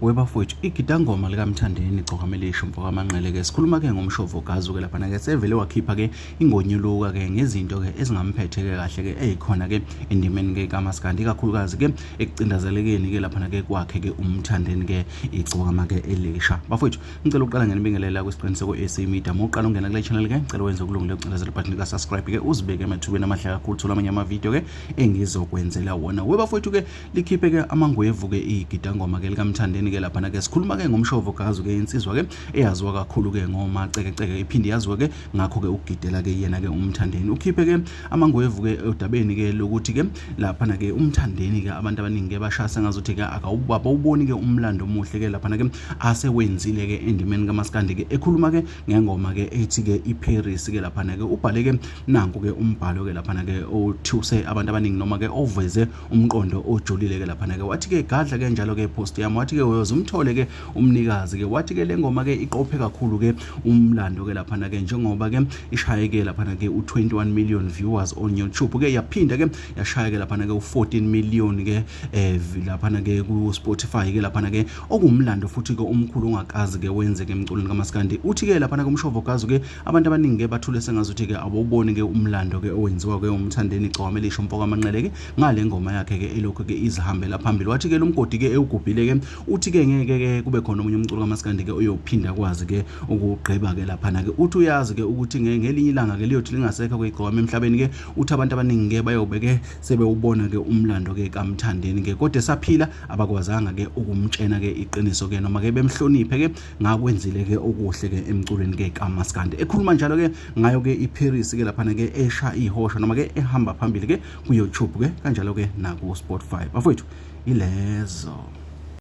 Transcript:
Webafowethu igidangoma likaMthandeni Gqokamelisho Mfokamanqele ke sikhuluma ke ngomshovo gazi ke lapha ke sevele wakhipha ke ingonyuluka ke ngezinto ke ezingamphethe ke kahle ke ezikhona ke endimeni ke kaMaskandi kakhulukazi ke ekucindezelekeni ke lapha ke kwakhe ke uMthandeni ke igcokama ke elisha. Bafowethu ngicela uqala ngenibingelela kwesiqiniseko SA Media moqala ungena kule channel ke ngicela wenze ukulungile ucindezela button ka subscribe ke uzibeke emathubeni amahle kakhulu thola amanye ama video ke engizokwenzela wona. Webafowethu ke likhiphe ke amangwevu ke igidangoma ke likaMthandeni ke lapha ke sikhuluma ke ngomshovo gazi ke insizwa ke eyaziwa kakhulu ke ngomacekeceke iphindi yaziwa ke ngakho ke ukugidela ke yena ke uMthandeni ukhiphe ke amangwevu ke odabeni ke lokuthi ke lapha ke uMthandeni ke abantu abaningi ke bashasa ngazuthi ke akawuboni ke umlando omuhle ke lapha ke asewenzile ke endimeni kaMaskandi ke ekhuluma ke ngengoma ke ethi ke iParis ke lapha ke ubhale ke nanku ke umbhalo ke lapha ke othuse abantu abaningi noma ke oveze umqondo ojulile ke lapha ke wathi ke gadla ke njalo ke post yami wathi ke umthole ke umnikazi ke wathi ke lengoma ke iqophe kakhulu ke umlando ke lapha ke njengoba ke ishaye ke lapha ke u21 million viewers on YouTube ke yaphinda ke yashaya ke lapha ke u14 million ke lapha ke ku Spotify ke lapha ke okumlando futhi ke omkhulu ongakazi ke wenze ke emculweni kaMaskandi uthi ke lapha ke umshovo gazi ke abantu abaningi ke bathule sengazuthi ke aboboni ke umlando ke owenziwa ke uMthandeni Gqokamelisho Mfokamanqele ke ngale ngoma yakhe ke elokho ke izihambela phambili wathi ke lo mgodi ke ewugubhile ke uthi ke ngeke ke kube khona umunye umculo kaMaskandi ke uyophinda kwazi ke ukugqiba ke lapha ke uthi uyazi ke ukuthi ngelinye ilanga ke liyothi lingasekho kwigqoma emhlabeni ke uthi abantu abaningi ke bayobeke sebewubona ke umlando ke kaMthandeni ke kodwa saphila abakwazanga ke ukumtshena ke iqiniso ke noma ke bemhloniphe ke ngakwenzile ke okuhle ke emculweni ke kaMaskandi ekhuluma njalo ke ngayo ke iParis ke lapha ke esha ihosha noma ke ehamba phambili ke ku YouTube ke kanjalo ke na ku Spotify bafowethu ilezo.